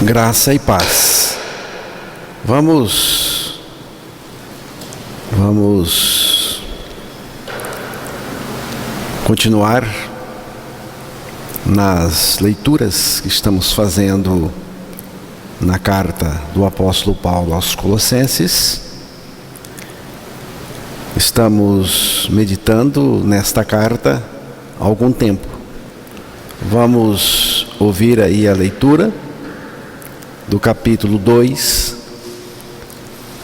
Graça e paz. Vamos continuar nas leituras que estamos fazendo na carta do apóstolo Paulo aos Colossenses. Estamos meditando nesta carta há algum tempo. Vamos ouvir aí a leitura do capítulo 2,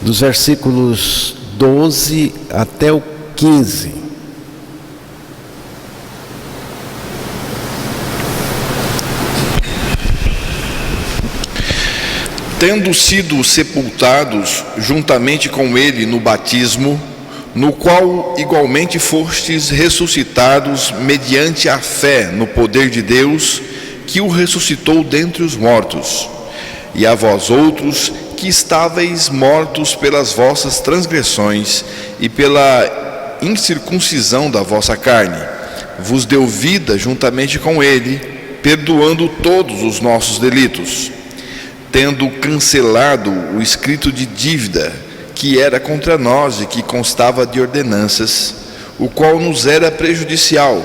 dos versículos 12 até o 15. Tendo sido sepultados juntamente com ele no batismo, no qual igualmente fostes ressuscitados mediante a fé no poder de Deus, que o ressuscitou dentre os mortos. E a vós outros, que estáveis mortos pelas vossas transgressões e pela incircuncisão da vossa carne, vos deu vida juntamente com ele, perdoando todos os nossos delitos, tendo cancelado o escrito de dívida que era contra nós e que constava de ordenanças, o qual nos era prejudicial,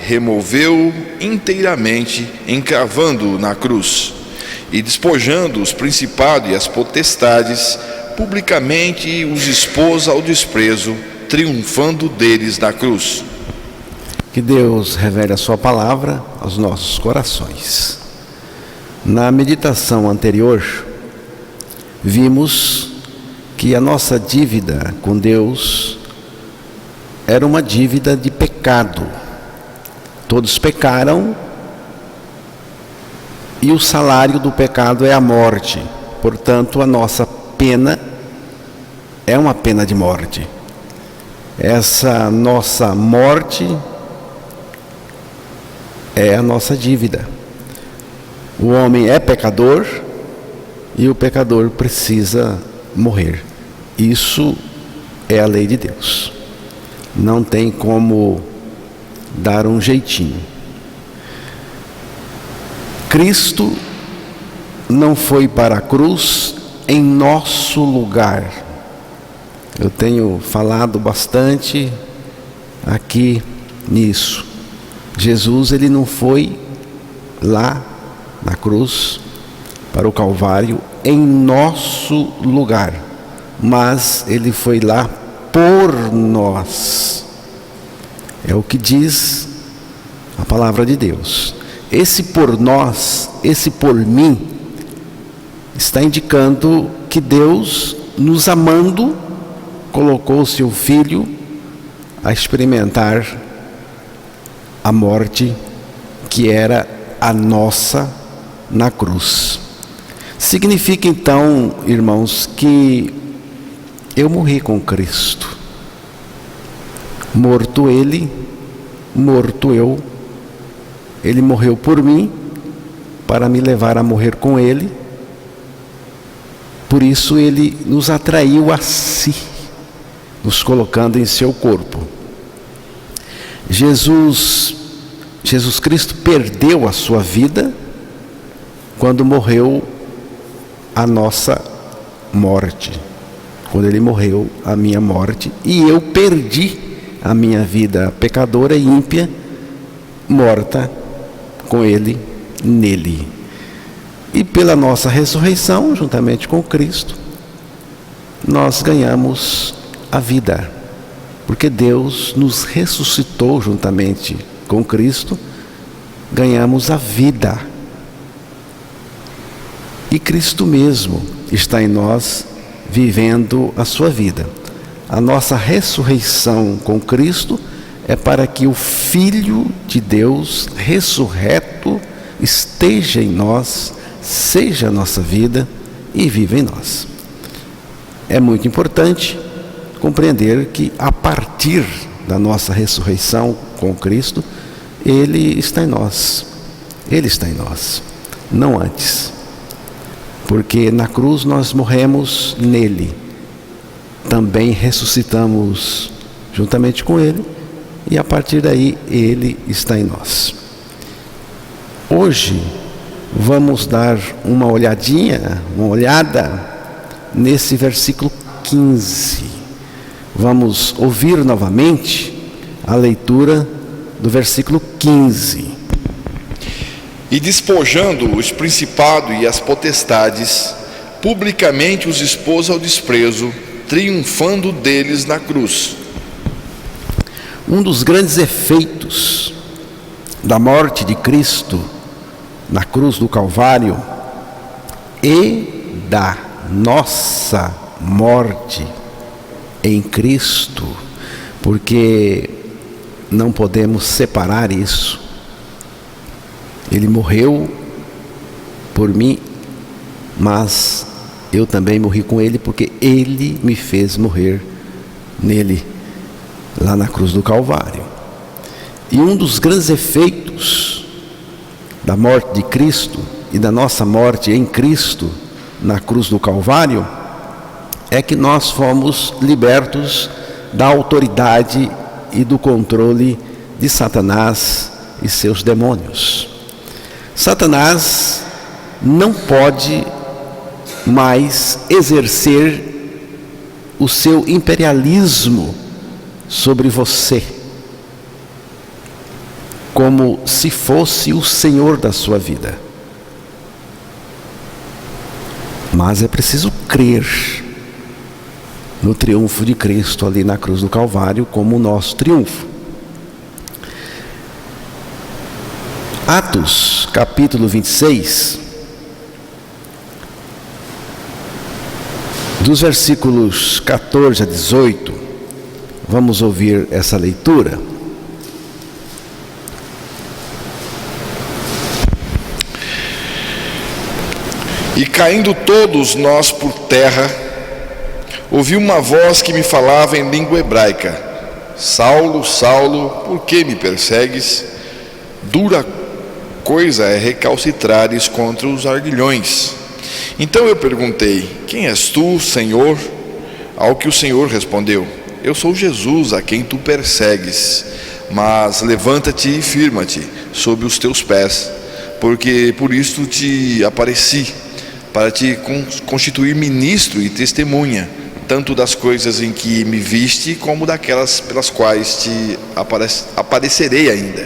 removeu inteiramente, encravando-o na cruz, e despojando os principados e as potestades, publicamente os expôs ao desprezo, triunfando deles na cruz. Que Deus revele a sua palavra aos nossos corações. Na meditação anterior, vimos que a nossa dívida com Deus era uma dívida de pecado. Todos pecaram e o salário do pecado é a morte. Portanto, a nossa pena é uma pena de morte. Essa nossa morte é a nossa dívida. O homem é pecador e o pecador precisa morrer. Isso é a lei de Deus. Não tem como dar um jeitinho. Cristo não foi para a cruz em nosso lugar. Eu tenho falado bastante aqui nisso. Jesus, ele não foi lá na cruz para o Calvário em nosso lugar, mas ele foi lá por nós. É o que diz a palavra de Deus. Esse por nós, esse por mim, está indicando que Deus, nos amando, colocou o seu Filho a experimentar a morte que era a nossa na cruz. Significa então, irmãos, que eu morri com Cristo. Morto ele, morto eu. Ele morreu por mim, para me levar a morrer com ele. Por isso ele nos atraiu a si, nos colocando em seu corpo. Jesus Cristo perdeu a sua vida quando morreu a nossa morte. Quando ele morreu a minha morte, e eu perdi a minha vida pecadora e ímpia, morta com ele, nele. E pela nossa ressurreição, juntamente com Cristo, nós ganhamos a vida, porque Deus nos ressuscitou juntamente com Cristo, ganhamos a vida. E Cristo mesmo está em nós, vivendo a sua vida. A nossa ressurreição com Cristo é para que o Filho de Deus ressurreto esteja em nós, seja a nossa vida e viva em nós. É muito importante compreender que a partir da nossa ressurreição com Cristo, Ele está em nós. Ele está em nós, não antes. Porque na cruz nós morremos nele, também ressuscitamos juntamente com ele, e a partir daí ele está em nós. Hoje vamos dar uma olhada nesse versículo 15. Vamos ouvir novamente a leitura do versículo 15. E despojando os principados e as potestades, publicamente os expôs ao desprezo, triunfando deles na cruz. Um dos grandes efeitos da morte de Cristo na cruz do Calvário e da nossa morte em Cristo, porque não podemos separar isso. Ele morreu por mim, mas eu também morri com ele, porque ele me fez morrer nele, lá na cruz do Calvário. E um dos grandes efeitos da morte de Cristo e da nossa morte em Cristo na cruz do Calvário é que nós fomos libertos da autoridade e do controle de Satanás e seus demônios. Satanás não pode mais exercer o seu imperialismo sobre você, como se fosse o Senhor da sua vida. Mas é preciso crer no triunfo de Cristo ali na cruz do Calvário como o nosso triunfo. Atos, capítulo 26, dos versículos 14 a 18, vamos ouvir essa leitura. E caindo todos nós por terra, ouvi uma voz que me falava em língua hebraica: Saulo, Saulo, por que me persegues? Dura coisa é recalcitrares contra os arguilhões. Então eu perguntei: quem és tu, Senhor? Ao que o Senhor respondeu: eu sou Jesus, a quem tu persegues. Mas levanta-te e firma-te sobre os teus pés, porque por isto te apareci, para te constituir ministro e testemunha, tanto das coisas em que me viste, como daquelas pelas quais te aparecerei ainda,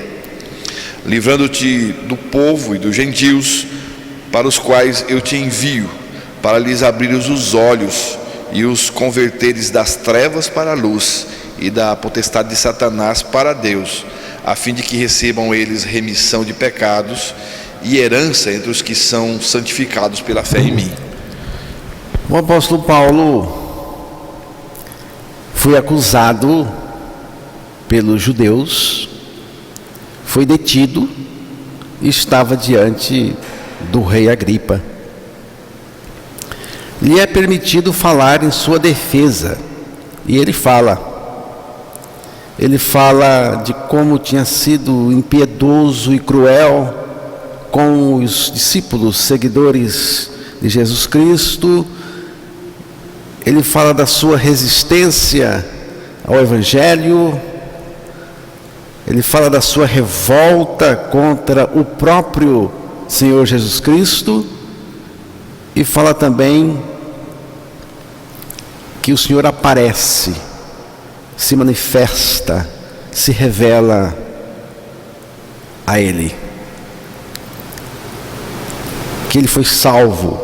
livrando-te do povo e dos gentios, para os quais eu te envio, para lhes abrires os olhos e os converteres das trevas para a luz e da potestade de Satanás para Deus, a fim de que recebam eles remissão de pecados e herança entre os que são santificados pela fé em mim. O apóstolo Paulo foi acusado pelos judeus, foi detido e estava diante do rei Agripa. Lhe é permitido falar em sua defesa, e ele fala de como tinha sido impiedoso e cruel com os discípulos, seguidores de Jesus Cristo. Ele fala da sua resistência ao Evangelho, ele fala da sua revolta contra o próprio Senhor Jesus Cristo, e fala também que o Senhor aparece, se manifesta, se revela a ele, que ele foi salvo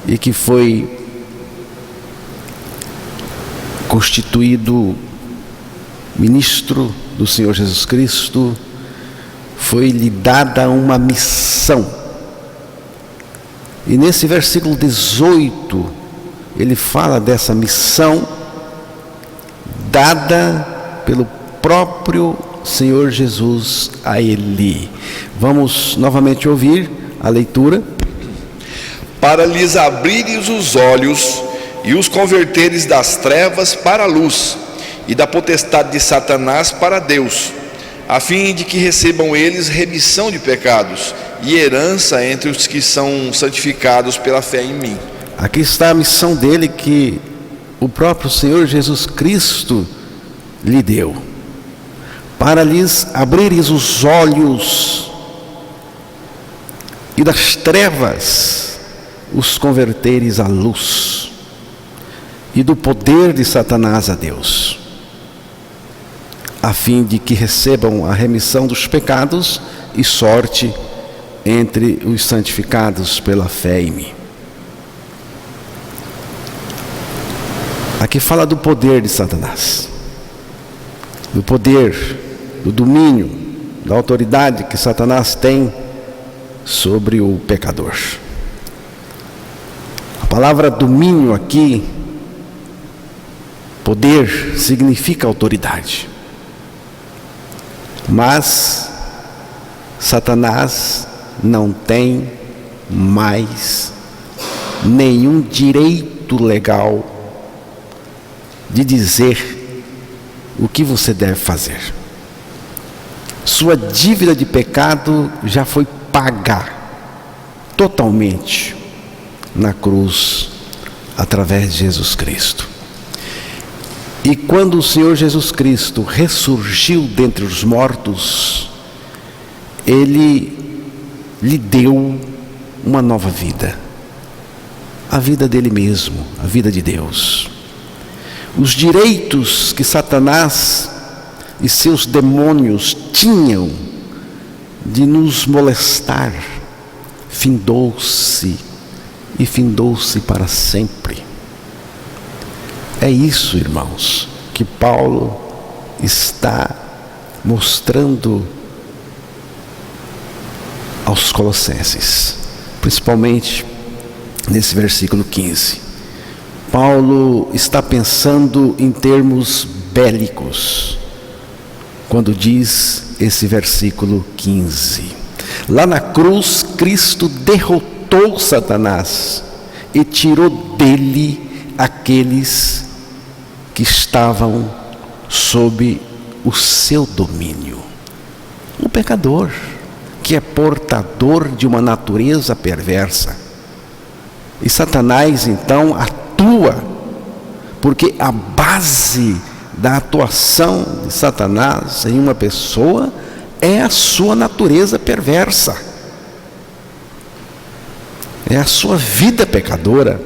e que foi constituído ministro do Senhor Jesus Cristo, foi-lhe dada uma missão. E nesse versículo 18, ele fala dessa missão dada pelo próprio Senhor Jesus a ele. Vamos novamente ouvir a leitura. Para lhes abrires os olhos e os converteres das trevas para a luz e da potestade de Satanás para Deus, a fim de que recebam eles remissão de pecados e herança entre os que são santificados pela fé em mim. Aqui está a missão dele, que o próprio Senhor Jesus Cristo lhe deu, para lhes abrires os olhos e das trevas os converteres à luz, e do poder de Satanás a Deus, a fim de que recebam a remissão dos pecados e sorte entre os santificados pela fé em mim. Aqui fala do poder de Satanás, do poder, do domínio, da autoridade que Satanás tem sobre o pecador. A palavra domínio aqui, poder, significa autoridade. Mas Satanás não tem mais nenhum direito legal de dizer o que você deve fazer. Sua dívida de pecado já foi paga totalmente na cruz, através de Jesus Cristo. E quando o Senhor Jesus Cristo ressurgiu dentre os mortos, Ele lhe deu uma nova vida, a vida dele mesmo, a vida de Deus. Os direitos que Satanás e seus demônios tinham de nos molestar, findou-se, e findou-se para sempre. É isso, irmãos, que Paulo está mostrando aos Colossenses, principalmente nesse versículo 15. Paulo está pensando em termos bélicos quando diz esse versículo 15. Lá na cruz, Cristo derrotou Satanás e tirou dele aqueles que estavam sob o seu domínio. O pecador, que é portador de uma natureza perversa. E Satanás então atua, porque a base da atuação de Satanás em uma pessoa é a sua natureza perversa, é a sua vida pecadora.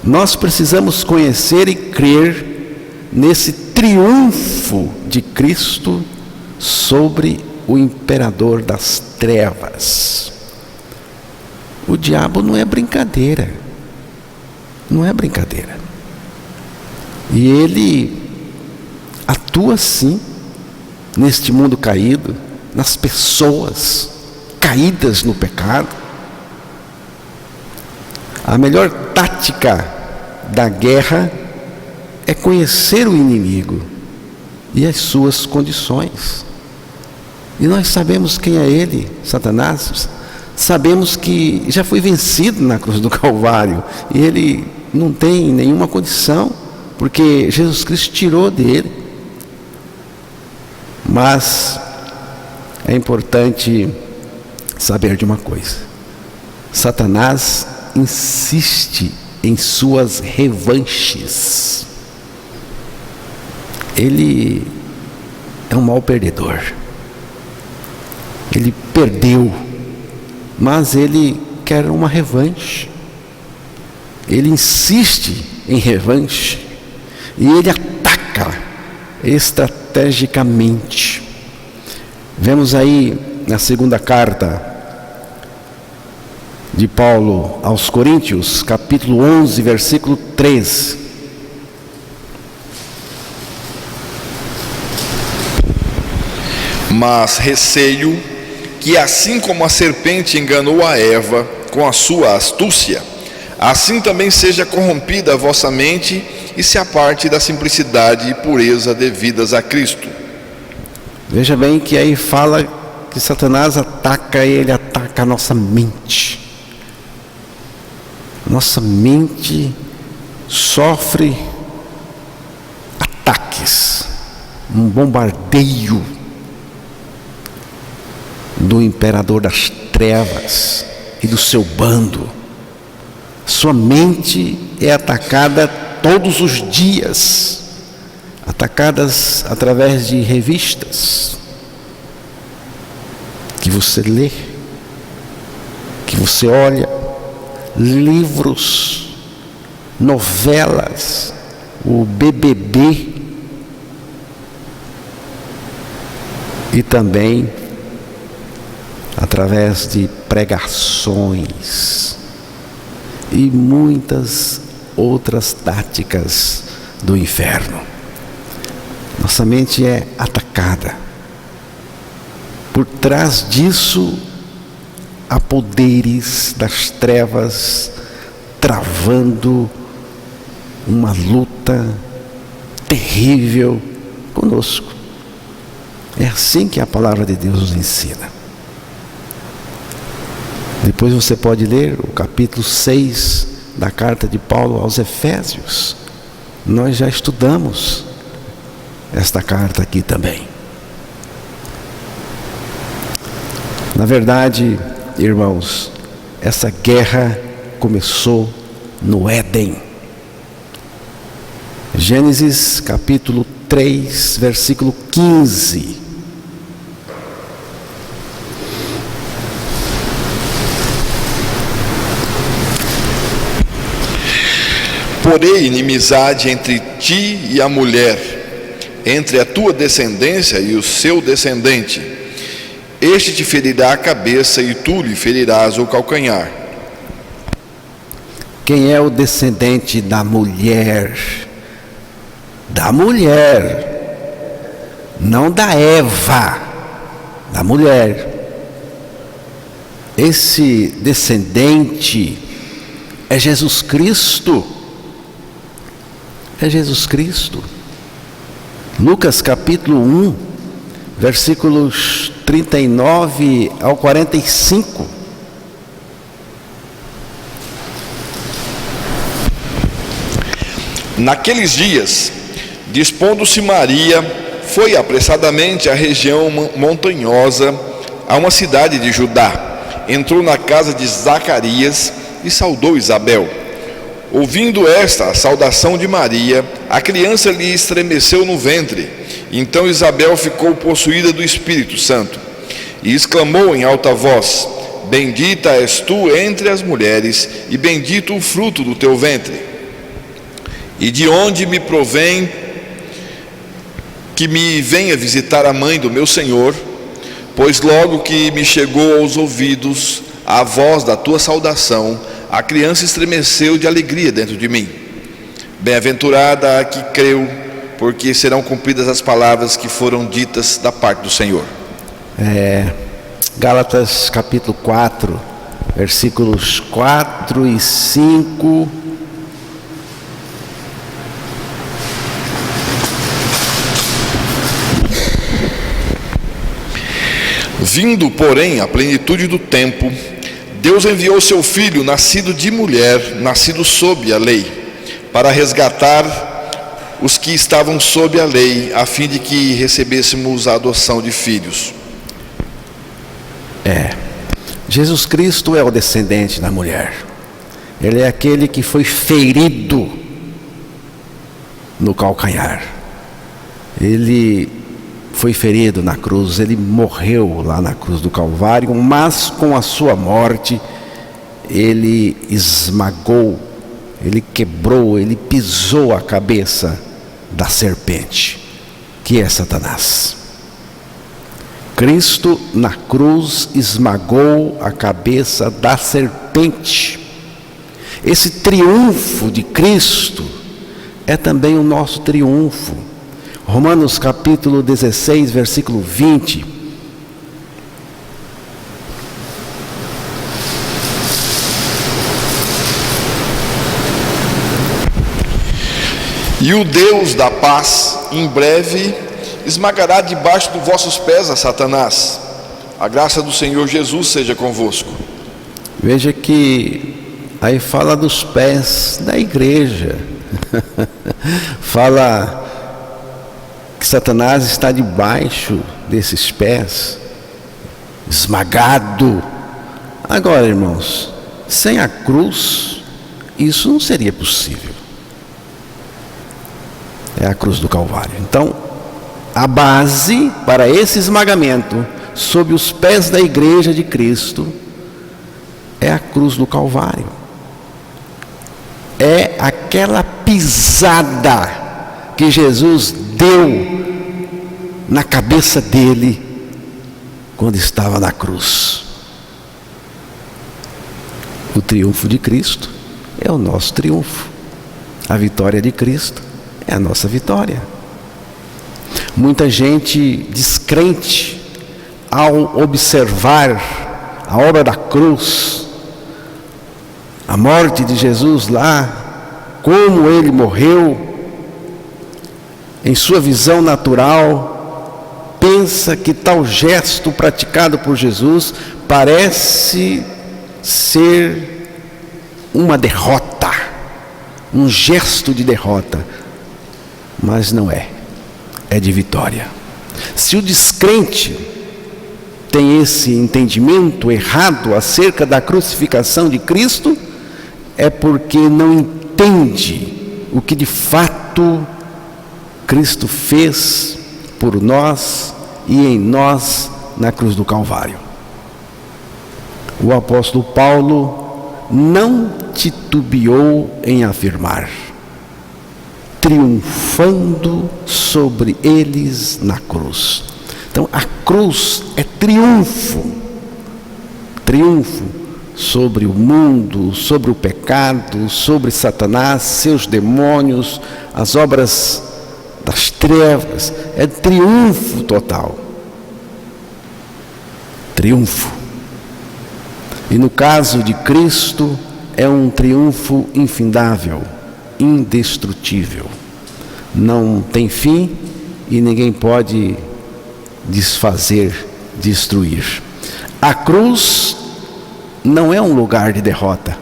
Nós precisamos conhecer e crer nesse triunfo de Cristo sobre o imperador das trevas. O diabo não é brincadeira, não é brincadeira. E ele atua sim neste mundo caído, nas pessoas caídas no pecado. A melhor tática da guerra é conhecer o inimigo e as suas condições. E nós sabemos quem é ele, Satanás. Sabemos que já foi vencido na cruz do Calvário, e ele não tem nenhuma condição, porque Jesus Cristo tirou dele. Mas é importante saber de uma coisa: Satanás insiste em suas revanches. Ele é um mau perdedor. Ele perdeu, mas ele quer uma revanche. Ele insiste em revanche e ele ataca estrategicamente. Vemos aí na segunda carta de Paulo aos Coríntios, capítulo 11, versículo 13. Mas receio que assim como a serpente enganou a Eva com a sua astúcia, assim também seja corrompida a vossa mente e se aparte da simplicidade e pureza devidas a Cristo. Veja bem que aí fala que Satanás ataca, ele ataca a nossa mente. Nossa mente sofre ataques, um bombardeio do imperador das trevas e do seu bando. Sua mente é atacada todos os dias, atacadas através de revistas que você lê, Você olha livros, novelas, o BBB, e também através de pregações e muitas outras táticas do inferno. Nossa mente é atacada. Por trás disso, há poderes das trevas travando uma luta terrível conosco. É assim que a palavra de Deus nos ensina. Depois você pode ler o capítulo 6 da carta de Paulo aos Efésios. Nós já estudamos esta carta aqui também. Na verdade, irmãos, essa guerra começou no Éden. Gênesis capítulo 3, versículo 15. Porém, inimizade entre ti e a mulher, entre a tua descendência e o seu descendente. Este te ferirá a cabeça e tu lhe ferirás o calcanhar. Quem é o descendente da mulher? Da mulher, não da Eva, da mulher. Esse descendente é Jesus Cristo. É Jesus Cristo. Lucas capítulo 1, versículos 39 ao 45. Naqueles dias, dispondo-se Maria, foi apressadamente à região montanhosa, a uma cidade de Judá. Entrou na casa de Zacarias e saudou Isabel. Ouvindo esta a saudação de Maria, a criança lhe estremeceu no ventre. Então Isabel ficou possuída do Espírito Santo e exclamou em alta voz: Bendita és tu entre as mulheres, e bendito o fruto do teu ventre. E de onde me provém que me venha visitar a mãe do meu Senhor? Pois logo que me chegou aos ouvidos a voz da tua saudação, a criança estremeceu de alegria dentro de mim. Bem-aventurada a que creu, porque serão cumpridas as palavras que foram ditas da parte do Senhor. Gálatas capítulo 4, versículos 4 e 5. Vindo, porém, a plenitude do tempo, Deus enviou seu Filho, nascido de mulher, nascido sob a lei, para resgatar os que estavam sob a lei, a fim de que recebêssemos a adoção de filhos. Jesus Cristo é o descendente da mulher. Ele é aquele que foi ferido no calcanhar. Ele foi ferido na cruz, ele morreu lá na cruz do Calvário, mas com a sua morte, ele esmagou, ele quebrou, ele pisou a cabeça da serpente, que é Satanás. Cristo na cruz esmagou a cabeça da serpente. Esse triunfo de Cristo é também o nosso triunfo. Romanos capítulo 16, versículo 20. E o Deus da paz, em breve, esmagará debaixo dos vossos pés a Satanás. A graça do Senhor Jesus seja convosco. Veja que aí fala dos pés da igreja. Fala que Satanás está debaixo desses pés, esmagado. Agora, irmãos, sem a cruz, isso não seria possível. É a cruz do Calvário. Então, a base para esse esmagamento sob os pés da igreja de Cristo é a cruz do Calvário. É aquela pisada que Jesus deu na cabeça dele quando estava na cruz. O triunfo de Cristo é o nosso triunfo. A vitória de Cristo é a nossa vitória. Muita gente descrente, ao observar a obra da cruz, a morte de Jesus lá, como ele morreu, em sua visão natural, pensa que tal gesto praticado por Jesus parece ser uma derrota, um gesto de derrota, mas não é, é de vitória. Se o descrente tem esse entendimento errado acerca da crucificação de Cristo, é porque não entende o que de fato Cristo fez por nós e em nós na cruz do Calvário. O apóstolo Paulo não titubeou em afirmar: triunfando sobre eles na cruz. Então a cruz é triunfo, triunfo sobre o mundo, sobre o pecado, sobre Satanás, seus demônios, as obras das trevas. É triunfo total, triunfo. E no caso de Cristo é um triunfo infindável, indestrutível, não tem fim e ninguém pode desfazer, destruir. A cruz não é um lugar de derrota,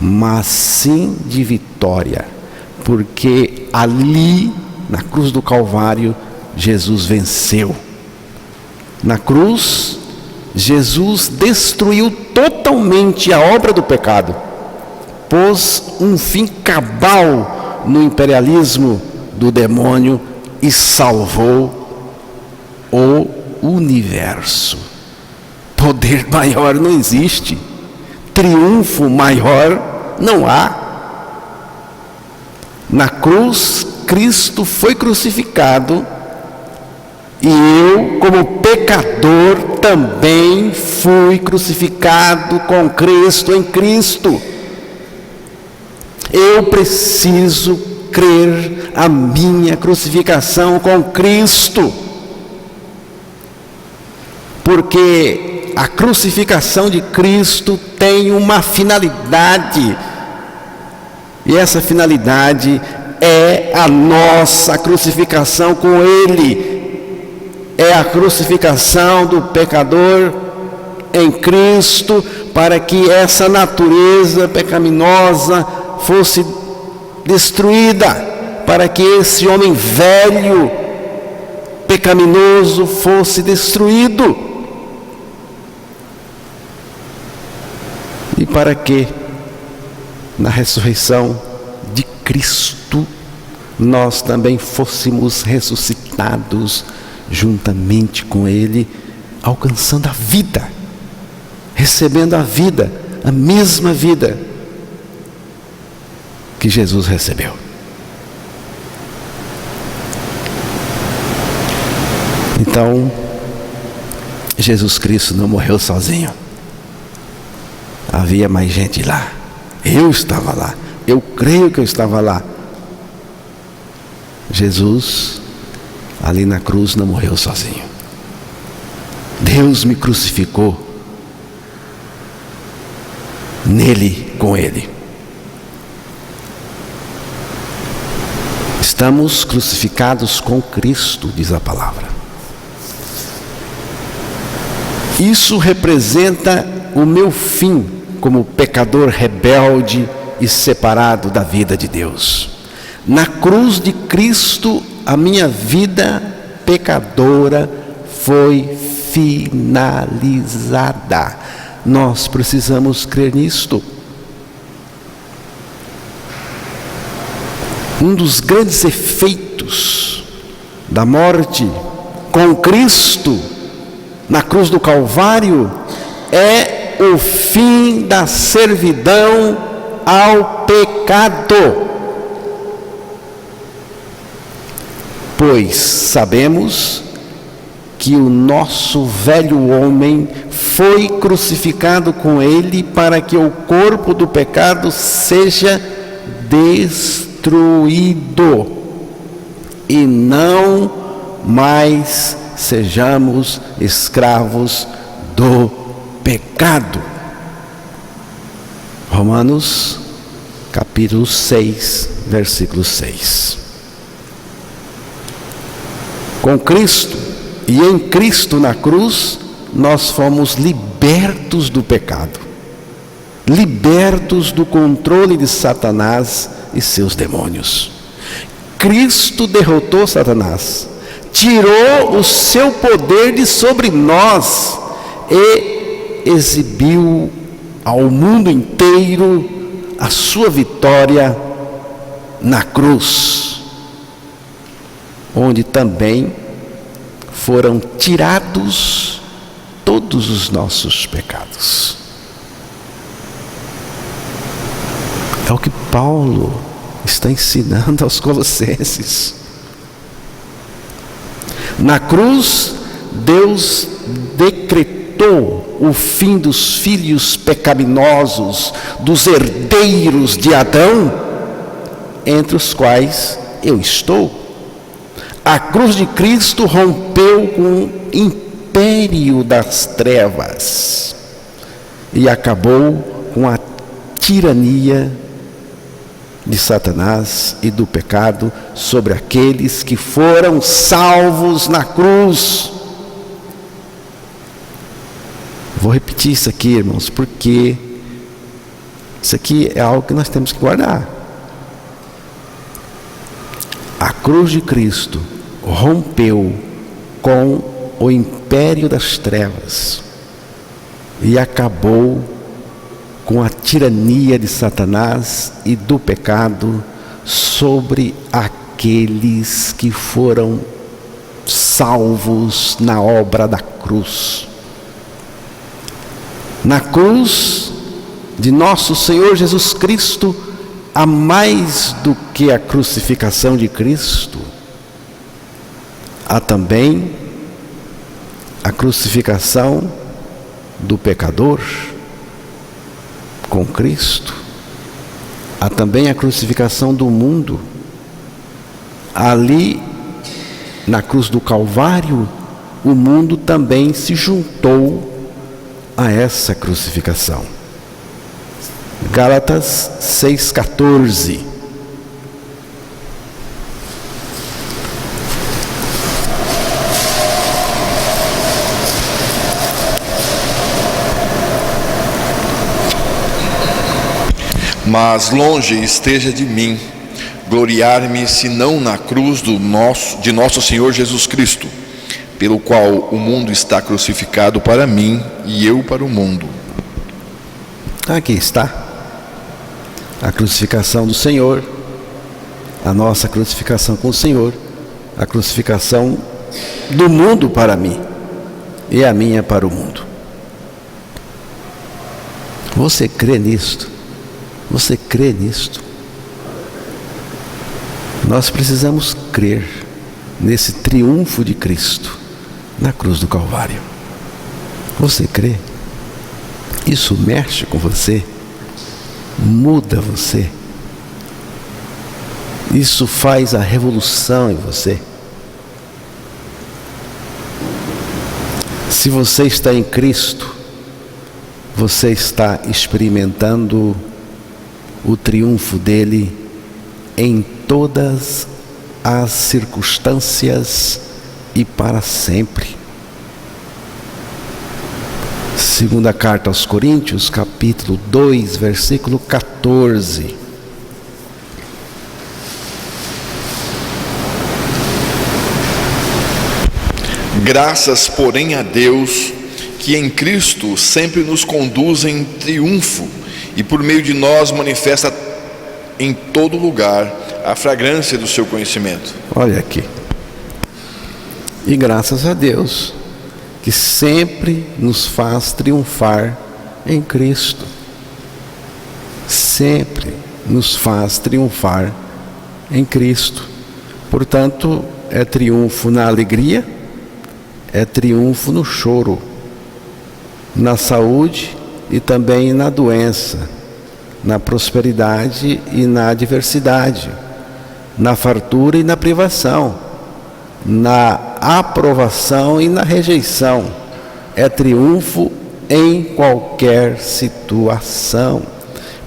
mas sim de vitória, porque ali, na cruz do Calvário, Jesus venceu. Na cruz, Jesus destruiu totalmente a obra do pecado, pôs um fim cabal no imperialismo do demônio e salvou o universo. Poder maior não existe, triunfo maior não há. Na cruz, Cristo foi crucificado e eu, como pecador, também fui crucificado com Cristo em Cristo. Eu preciso crer a minha crucificação com Cristo, porque a crucificação de Cristo tem uma finalidade, e essa finalidade é a nossa crucificação com Ele, é a crucificação do pecador em Cristo, para que essa natureza pecaminosa fosse destruída, para que esse homem velho, pecaminoso, fosse destruído. E para que na ressurreição de Cristo nós também fôssemos ressuscitados juntamente com Ele, alcançando a vida, recebendo a vida, a mesma vida que Jesus recebeu. Então, Jesus Cristo não morreu sozinho. Havia mais gente lá. Eu estava lá. Eu creio que eu estava lá. Jesus, ali na cruz, não morreu sozinho. Deus me crucificou. Nele, com Ele. Estamos crucificados com Cristo, diz a palavra. Isso representa o meu fim como pecador rebelde e separado da vida de Deus. Na cruz de Cristo, a minha vida pecadora foi finalizada. Nós precisamos crer nisto. Um dos grandes efeitos da morte com Cristo na cruz do Calvário é o fim da servidão ao pecado. Pois sabemos que o nosso velho homem foi crucificado com ele para que o corpo do pecado seja destruído e não mais sejamos escravos do pecado. Romanos capítulo 6, versículo 6. Com Cristo e em Cristo na cruz, nós fomos libertos do pecado, libertos do controle de Satanás e seus demônios. Cristo derrotou Satanás, tirou o seu poder de sobre nós e exibiu ao mundo inteiro a sua vitória na cruz, onde também foram tirados todos os nossos pecados. É o que Paulo está ensinando aos Colossenses. Na cruz, Deus decretou o fim dos filhos pecaminosos, dos herdeiros de Adão, entre os quais eu estou. A cruz de Cristo rompeu com o império das trevas e acabou com a tirania de Satanás e do pecado sobre aqueles que foram salvos na cruz. Vou repetir isso aqui, irmãos, porque isso aqui é algo que nós temos que guardar. A cruz de Cristo rompeu com o império das trevas e acabou com a tirania de Satanás e do pecado sobre aqueles que foram salvos na obra da cruz. Na cruz de nosso Senhor Jesus Cristo, há mais do que a crucificação de Cristo, há também a crucificação do pecador com Cristo, há também a crucificação do mundo. Ali, na cruz do Calvário, o mundo também se juntou a essa crucificação. Gálatas 6,14. Mas longe esteja de mim gloriar-me senão na cruz de nosso Senhor Jesus Cristo, pelo qual o mundo está crucificado para mim e eu para o mundo. Aqui está a crucificação do Senhor, a nossa crucificação com o Senhor, a crucificação do mundo para mim e a minha para o mundo. Você crê nisto? Você crê nisto? Nós precisamos crer nesse triunfo de Cristo na cruz do Calvário. Você crê? Isso mexe com você? Muda você? Isso faz a revolução em você? Se você está em Cristo, você está experimentando o triunfo dele em todas as circunstâncias e para sempre. Segunda carta aos Coríntios, capítulo 2, versículo 14. Graças, porém, a Deus, que em Cristo sempre nos conduz em triunfo e por meio de nós manifesta em todo lugar a fragrância do seu conhecimento. Olha aqui. E graças a Deus, que sempre nos faz triunfar em Cristo. Sempre nos faz triunfar em Cristo. Portanto, é triunfo na alegria, é triunfo no choro, na saúde e também na doença, na prosperidade e na adversidade, na fartura e na privação, na aprovação e na rejeição. É triunfo em qualquer situação,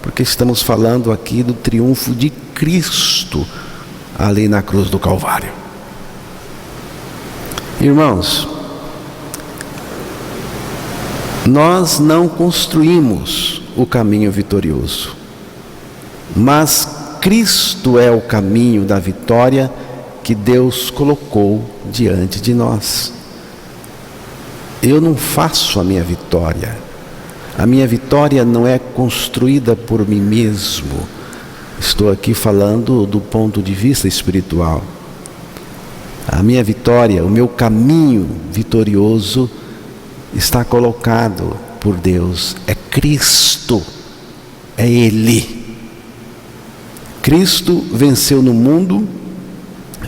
porque estamos falando aqui do triunfo de Cristo ali na cruz do Calvário. Irmãos, nós não construímos o caminho vitorioso, mas Cristo é o caminho da vitória que Deus colocou diante de nós. Eu não faço a minha vitória. A minha vitória não é construída por mim mesmo. Estou aqui falando do ponto de vista espiritual. A minha vitória, o meu caminho vitorioso está colocado por Deus. É Cristo, é Ele. Cristo venceu no mundo,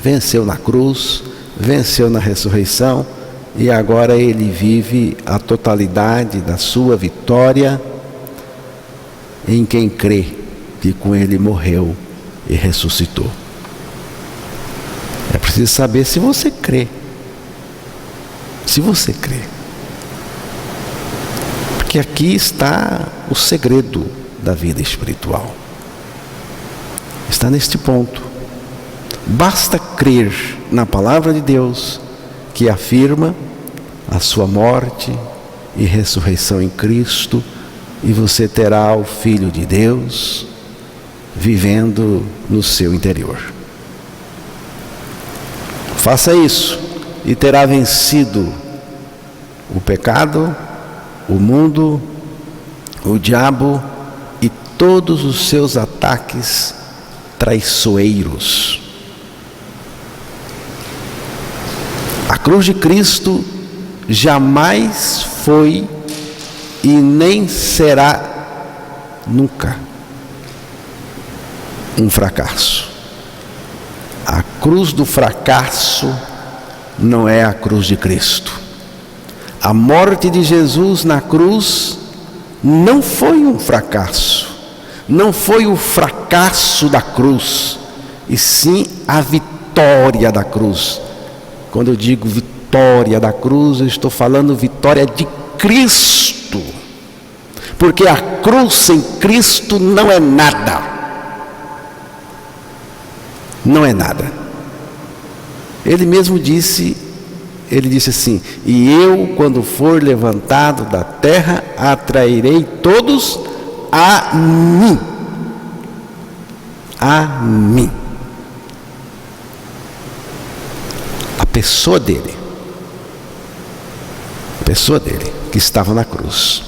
venceu na cruz, venceu na ressurreição, e agora Ele vive a totalidade da sua vitória em quem crê que com Ele morreu e ressuscitou. É preciso saber se você crê. Se você crê. Porque aqui está o segredo da vida espiritual. Está neste ponto. Basta crer na palavra de Deus, que afirma a sua morte e ressurreição em Cristo, e você terá o Filho de Deus vivendo no seu interior. Faça isso e terá vencido o pecado, o mundo, o diabo e todos os seus ataques traiçoeiros. A cruz de Cristo jamais foi e nem será nunca um fracasso. A cruz do fracasso não é a cruz de Cristo. A morte de Jesus na cruz não foi um fracasso. Não foi o fracasso da cruz, e sim a vitória da cruz. Quando eu digo vitória da cruz, eu estou falando vitória de Cristo. Porque a cruz sem Cristo não é nada. Não é nada. Ele mesmo disse, ele disse assim: e eu, quando for levantado da terra, atrairei todos a mim. A mim. A pessoa dele. A pessoa dele, que estava na cruz.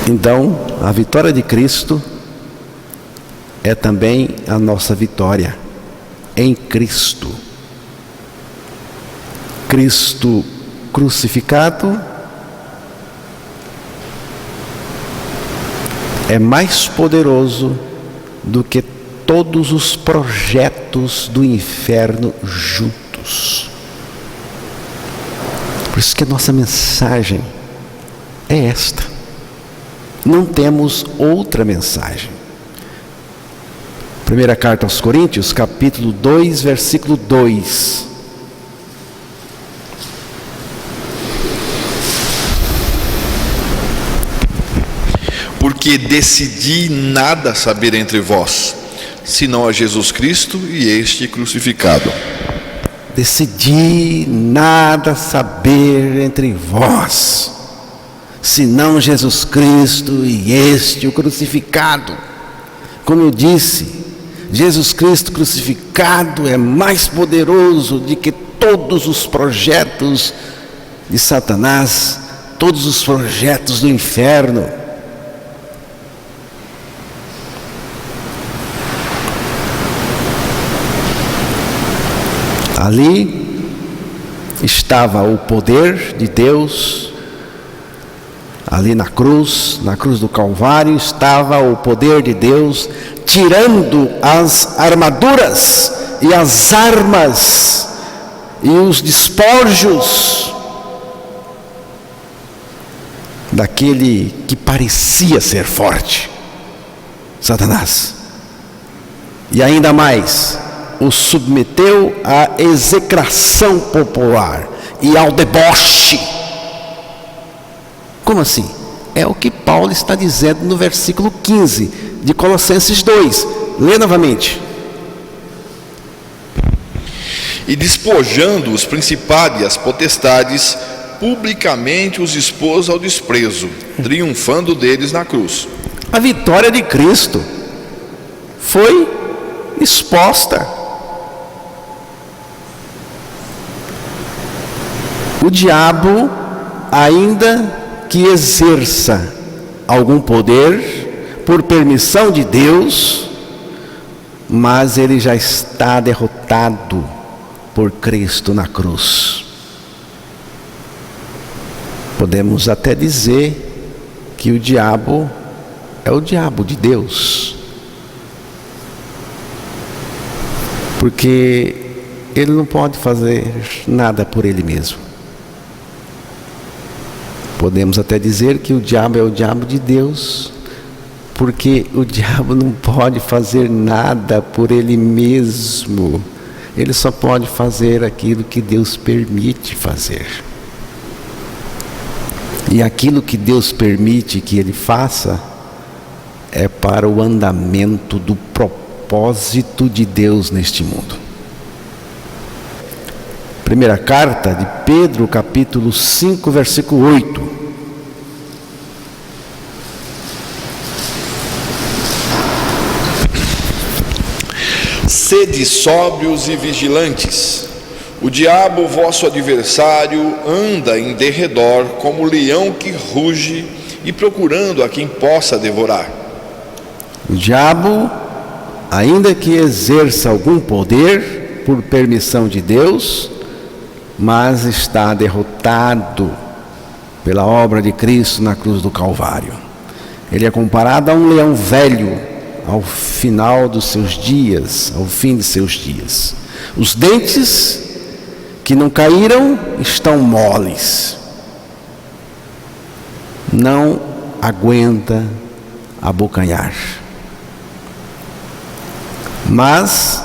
Então, a vitória de Cristo é também a nossa vitória em Cristo. Cristo crucificado é mais poderoso do que todos os projetos do inferno juntos. Por isso que a nossa mensagem é esta. Não temos outra mensagem. Primeira carta aos Coríntios, capítulo 2, versículo 2. Porque decidi nada saber entre vós, senão a Jesus Cristo e este crucificado. Decidi nada saber entre vós, senão Jesus Cristo e este o crucificado. Como eu disse, Jesus Cristo crucificado é mais poderoso do que todos os projetos de Satanás, todos os projetos do inferno. Ali, estava o poder de Deus. Ali na cruz do Calvário, estava o poder de Deus, tirando as armaduras e as armas e os despojos daquele que parecia ser forte, Satanás. E ainda mais, o submeteu à execração popular e ao deboche. Como assim? É o que Paulo está dizendo no versículo 15 de Colossenses 2. Lê novamente. E despojando os principados e as potestades, publicamente os expôs ao desprezo, triunfando deles na cruz. A vitória de Cristo foi exposta. O diabo, ainda que exerça algum poder por permissão de Deus, mas ele já está derrotado por Cristo na cruz. Podemos até dizer que o diabo é o diabo de Deus, porque ele não pode fazer nada por ele mesmo. Podemos até dizer que o diabo é o diabo de Deus, porque o diabo não pode fazer nada por ele mesmo. Ele só pode fazer aquilo que Deus permite fazer. E aquilo que Deus permite que ele faça é para o andamento do propósito de Deus neste mundo. Primeira carta de Pedro, capítulo 5, versículo 8. Sede sóbrios e vigilantes. O diabo, vosso adversário, anda em derredor como leão que ruge e procurando a quem possa devorar. O diabo, ainda que exerça algum poder por permissão de Deus, mas está derrotado pela obra de Cristo na cruz do Calvário. Ele é comparado a um leão velho ao final dos seus dias, ao fim de seus dias. Os dentes que não caíram estão moles. Não aguenta abocanhar. Mas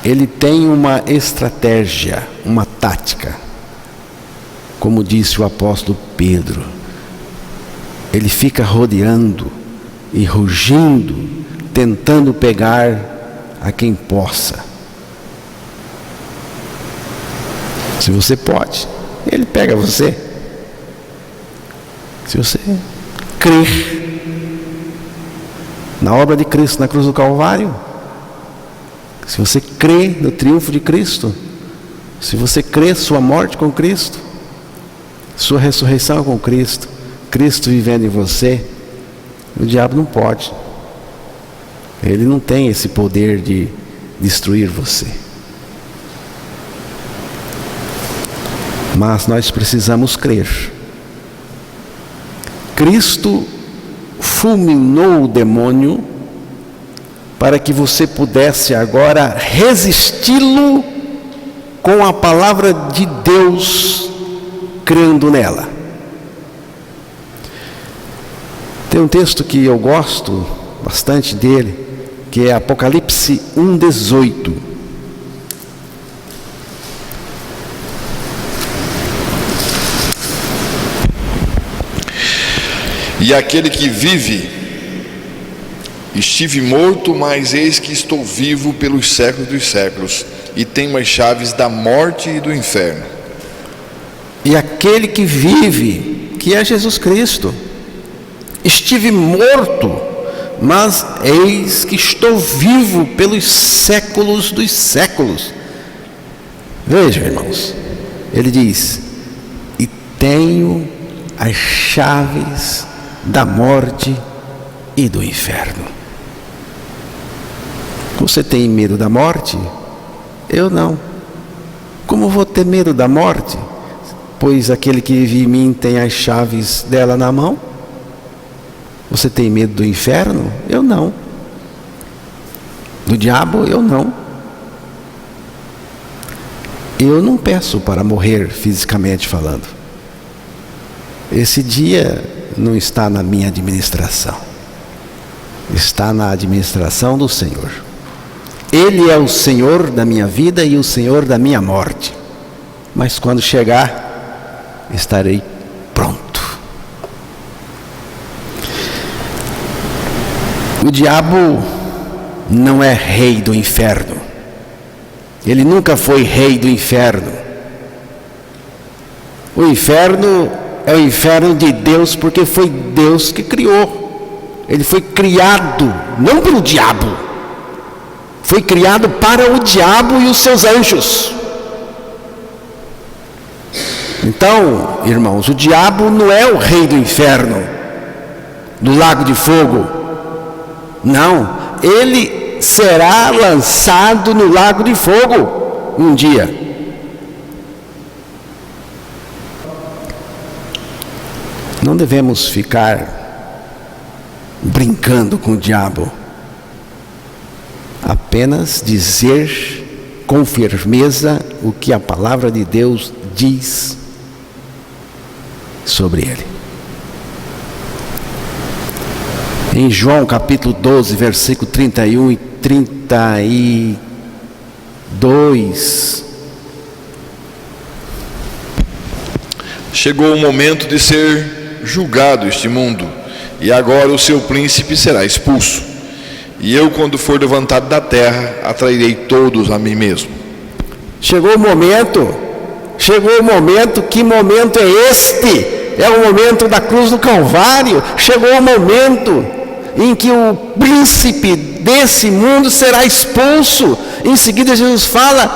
ele tem uma estratégia, uma tática. Como disse o apóstolo Pedro, ele fica rodeando e rugindo, tentando pegar a quem possa. Se você pode, ele pega você. Se você crer na obra de Cristo na cruz do Calvário, se você crê no triunfo de Cristo, se você crê sua morte com Cristo, sua ressurreição com Cristo, Cristo vivendo em você, o diabo não pode. Ele não tem esse poder de destruir você. Mas nós precisamos crer. Cristo fulminou o demônio para que você pudesse agora resisti-lo com a palavra de Deus, crendo nela. Tem um texto que eu gosto bastante dele, que é Apocalipse 1:18. E aquele que vive, estive morto, mas eis que estou vivo pelos séculos dos séculos, e tenho as chaves da morte e do inferno. E aquele que vive, que é Jesus Cristo, estive morto, mas eis que estou vivo pelos séculos dos séculos. Vejam, irmãos, ele diz: e tenho as chaves da morte e do inferno. Você tem medo da morte? Eu não. Como vou ter medo da morte? Pois aquele que vive em mim tem as chaves dela na mão. Você tem medo do inferno? Eu não. Do diabo? Eu não. Eu não peço para morrer fisicamente falando. Esse dia não está na minha administração. Está na administração do Senhor. Ele é o Senhor da minha vida e o Senhor da minha morte. Mas quando chegar, estarei pronto. O diabo não é rei do inferno. Ele nunca foi rei do inferno. O inferno é o inferno de Deus, porque foi Deus que criou. Ele foi criado não pelo diabo, foi criado para o diabo e os seus anjos. Então, irmãos, o diabo não é o rei do inferno, do lago de fogo. Não, ele será lançado no lago de fogo um dia. Não devemos ficar brincando com o diabo. Apenas dizer com firmeza o que a palavra de Deus diz sobre ele. Em João capítulo 12, versículo 31 e 32. Chegou o momento de ser julgado este mundo, e agora o seu príncipe será expulso. E eu, quando for levantado da terra, atrairei todos a mim mesmo. Chegou o momento. Que momento é este? É o momento da cruz do Calvário. Chegou o momento em que o príncipe desse mundo será expulso. Em seguida Jesus fala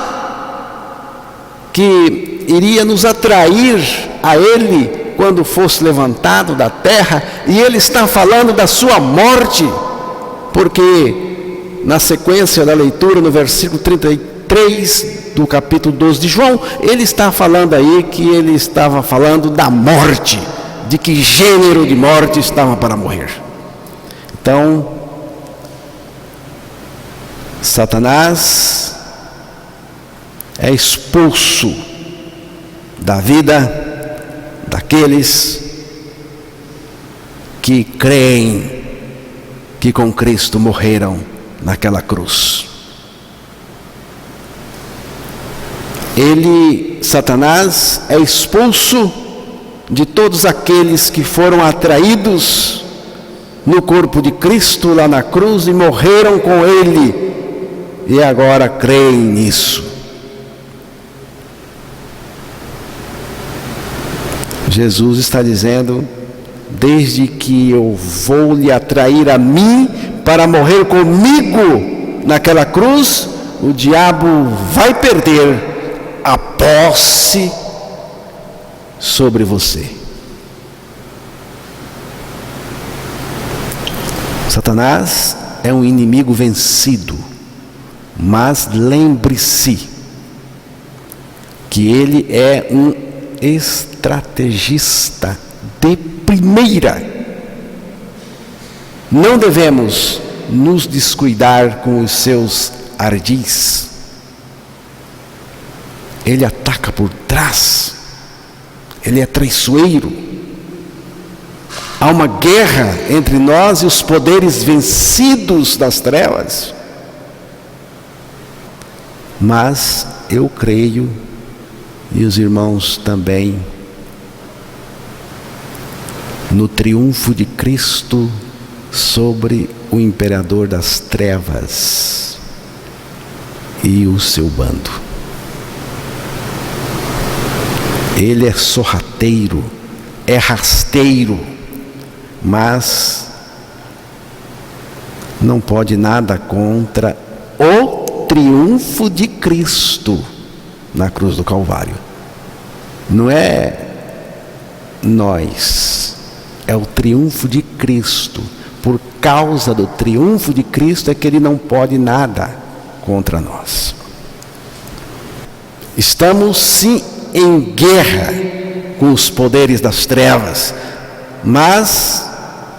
que iria nos atrair a ele quando fosse levantado da terra, e ele está falando da sua morte, porque na sequência da leitura, no versículo 33 do capítulo 12 de João, ele está falando aí que ele estava falando da morte, de que gênero de morte estava para morrer. Então, Satanás é expulso da vida daqueles que creem que com Cristo morreram naquela cruz. Satanás é expulso de todos aqueles que foram atraídos no corpo de Cristo lá na cruz e morreram com ele e agora creem nisso. Jesus está dizendo: desde que eu vou lhe atrair a mim para morrer comigo naquela cruz, o diabo vai perder a posse sobre você. Satanás é um inimigo vencido, mas lembre-se que ele é um estrategista de primeira. Não devemos nos descuidar com os seus ardis. Ele ataca por trás, ele é traiçoeiro. Há uma guerra entre nós e os poderes vencidos das trevas. Mas eu creio, e os irmãos também, no triunfo de Cristo sobre o imperador das trevas e o seu bando. Ele é sorrateiro, é rasteiro, mas não pode nada contra o triunfo de Cristo na cruz do Calvário. Não é nós, é o triunfo de Cristo. Por causa do triunfo de Cristo é que ele não pode nada contra nós. Estamos sim em guerra com os poderes das trevas, mas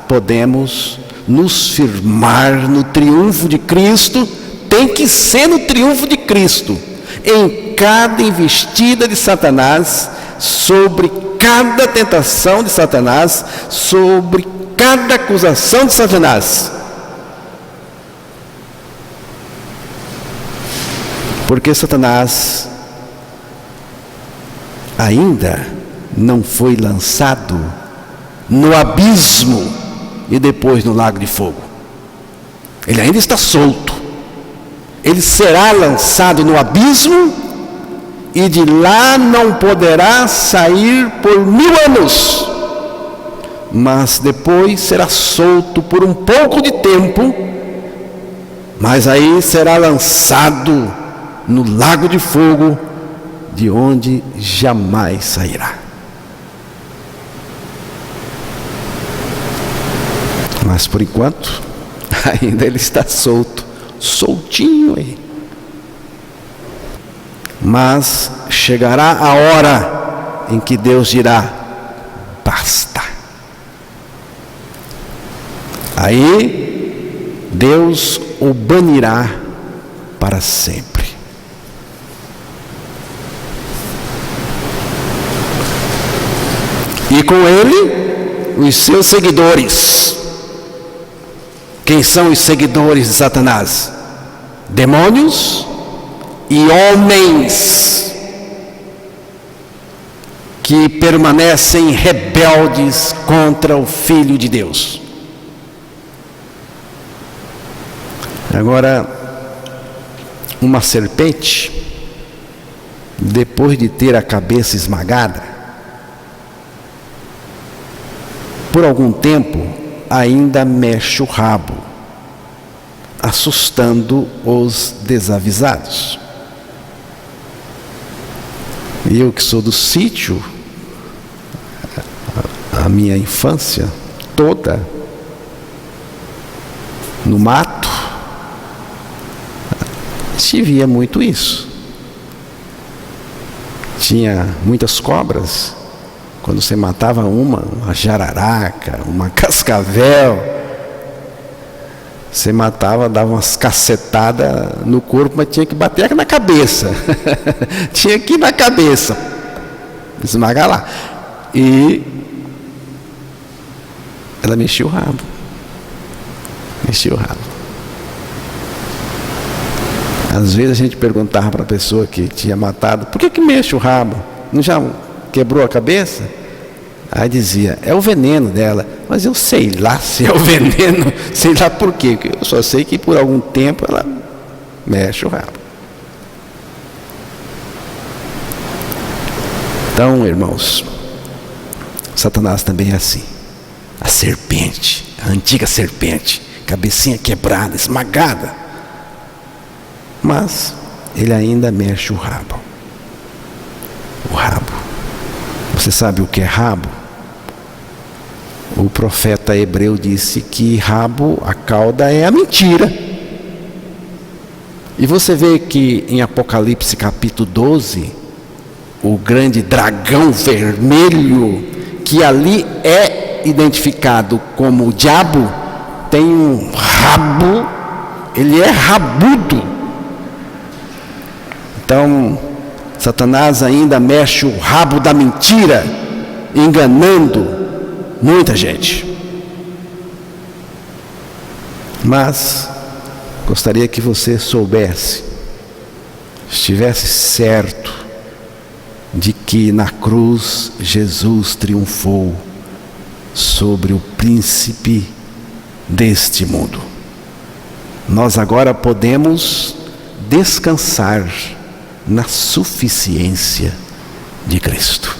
podemos nos firmar no triunfo de Cristo. Tem que ser no triunfo de Cristo em cada investida de Satanás, sobre cada tentação de Satanás, sobre cada acusação de Satanás. Porque Satanás ainda não foi lançado no abismo e depois no lago de fogo. Ele ainda está solto. Ele será lançado no abismo e de lá não poderá sair por 1000 anos. Mas depois será solto por um pouco de tempo, mas aí será lançado no lago de fogo, de onde jamais sairá. Mas por enquanto, ainda ele está solto, soltinho aí. Mas chegará a hora em que Deus dirá: basta. Aí Deus o banirá para sempre. E com ele, os seus seguidores. Quem são os seguidores de Satanás? Demônios e homens que permanecem rebeldes contra o Filho de Deus. Agora, uma serpente, depois de ter a cabeça esmagada, por algum tempo ainda mexe o rabo, assustando os desavisados. E eu que sou do sítio, a minha infância toda no mato, se via muito isso. Tinha muitas cobras. Quando você matava uma jararaca, uma cascavel, você matava, dava umas cacetadas no corpo, mas tinha que bater na cabeça. Tinha que ir na cabeça, esmagar lá. E ela mexia o rabo. Mexia o rabo. Às vezes a gente perguntava para a pessoa que tinha matado: por que mexe o rabo? Não já quebrou a cabeça? Aí dizia: é o veneno dela. Mas eu sei lá se é o veneno, sei lá por quê. Eu só sei que por algum tempo ela mexe o rabo. Então, irmãos, Satanás também é assim. A serpente, a antiga serpente, cabecinha quebrada, esmagada. Mas ele ainda mexe o rabo. O rabo. Você sabe o que é rabo? O profeta hebreu disse que rabo, a cauda, é a mentira. E você vê que em Apocalipse capítulo 12, o grande dragão vermelho, que ali é identificado como o diabo, tem um rabo, ele é rabudo. Então, Satanás ainda mexe o rabo da mentira, enganando muita gente. Mas gostaria que você soubesse, estivesse certo de que na cruz Jesus triunfou sobre o príncipe deste mundo. Nós agora podemos descansar na suficiência de Cristo.